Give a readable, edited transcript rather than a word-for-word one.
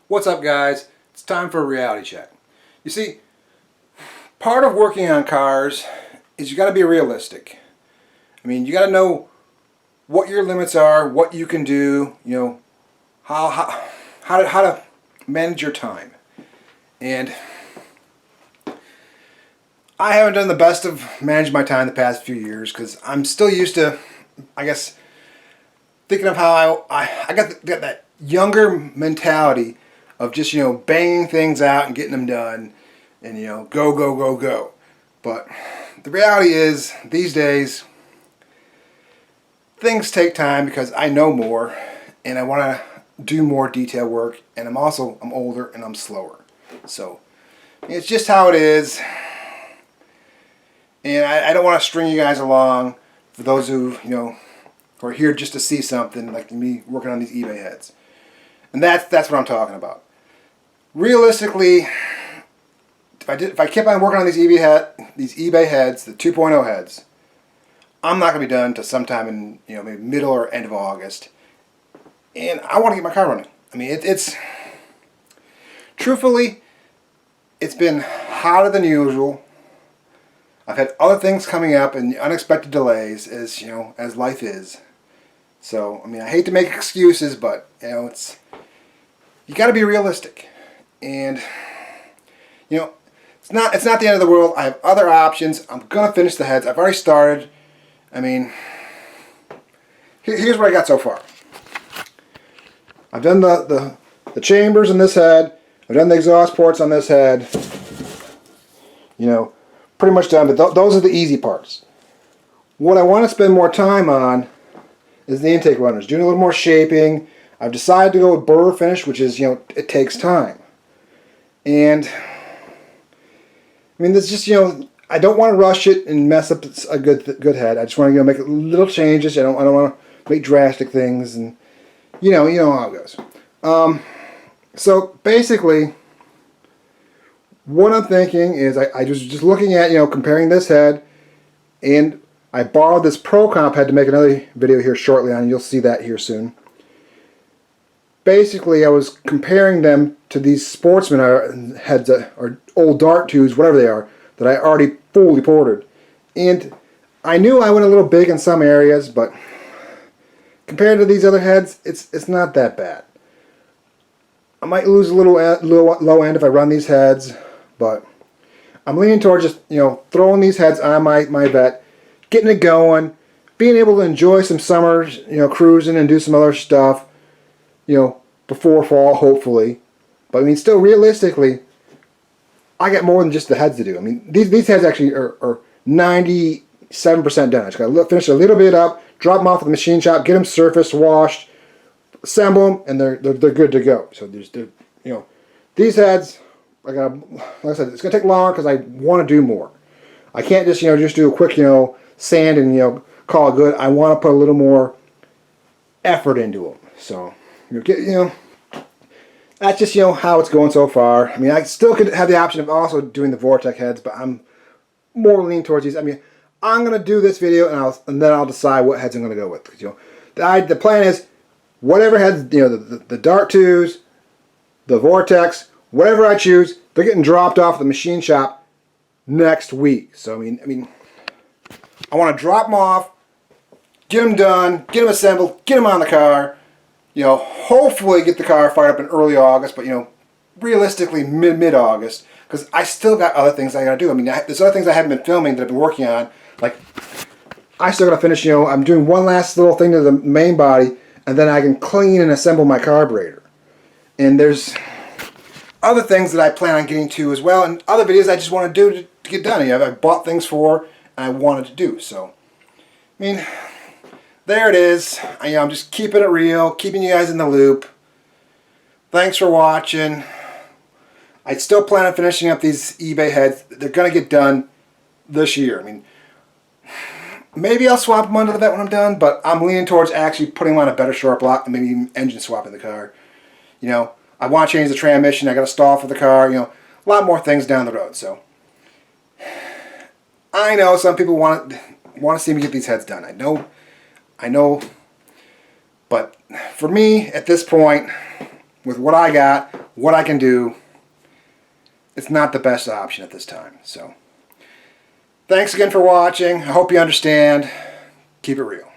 What's up, guys? It's time for a reality check. You see, part of working on cars is you got to be realistic. I mean, you got to know what your limits are, what you can do, how to manage your time. And I haven't done the best of managing my time the past few years because I'm still used to, I guess, thinking of how I got that younger mentality of just, banging things out and getting them done and, go, go, go, go. But the reality is, these days, things take time because I know more and I want to do more detail work, and I'm older and I'm slower. So it's just how it is. And I don't want to string you guys along for those who, who are here just to see something like me working on these eBay heads. And that's what I'm talking about. Realistically, if I kept on working on these eBay heads, the 2.0 heads, I'm not going to be done until sometime in maybe middle or end of August. And I want to get my car running. I mean, it's truthfully, it's been hotter than usual. I've had other things coming up and unexpected delays, as life is. So, I mean, I hate to make excuses, but you got to be realistic. And it's not the end of the world. I have other options. I'm gonna finish the heads. I've already started. I mean, here's what I got so far. I've done the chambers in this head. I've done the exhaust ports on this head. Pretty much done. But those are the easy parts. What I want to spend more time on is the intake runners, doing a little more shaping. I've decided to go with burr finish, which is it takes time. And I mean, this just I don't want to rush it and mess up a good head. I just want to make little changes. I don't want to make drastic things, and you know how it goes. So basically, what I'm thinking is I was just looking at comparing this head, and I borrowed this Pro Comp head to make another video here shortly on. You'll see that here soon. Basically, I was comparing them to these Sportsman heads or old Dart 2s, whatever they are, that I already fully ported. And I knew I went a little big in some areas, but compared to these other heads, it's not that bad. I might lose a little low end if I run these heads, but I'm leaning towards just throwing these heads on my vet, getting it going, being able to enjoy some summer cruising and do some other stuff. Before fall, hopefully. But I mean, still realistically, I got more than just the heads to do. I mean, these heads actually are 97% done. I just got to finish a little bit up, drop them off at the machine shop, get them surfaced, washed, assemble them, and they're good to go. So these heads, like I said, it's gonna take longer because I want to do more. I can't just just do a quick sand and call it good. I want to put a little more effort into them. So. That's just how it's going so far. I mean, I still could have the option of also doing the Vortec heads, but I'm more leaning towards these. I mean, I'm gonna do this video and then I'll decide what heads I'm gonna go with. The plan is whatever heads the Dart 2s, the Vortex, whatever I choose, they're getting dropped off at the machine shop next week. So I mean, I want to drop them off, get them done, get them assembled, get them on the car. Hopefully get the car fired up in early August, but realistically mid-August, because I still got other things I gotta do. I mean, there's other things I haven't been filming that I've been working on. Like, I still gotta finish. I'm doing one last little thing to the main body, and then I can clean and assemble my carburetor. And there's other things that I plan on getting to as well, and other videos I just want to do to get done. I bought things for and I wanted to do. So, I mean. There it is. I'm just keeping it real, keeping you guys in the loop. Thanks for watching. I still plan on finishing up these eBay heads. They're going to get done this year. I mean, maybe I'll swap them under the vet when I'm done, but I'm leaning towards actually putting them on a better short block and maybe even engine swapping the car. I want to change the transmission. I got to stall for the car. A lot more things down the road. So I know some people want to see me get these heads done. I know, but for me, at this point, with what I got, what I can do, it's not the best option at this time. So, thanks again for watching. I hope you understand. Keep it real.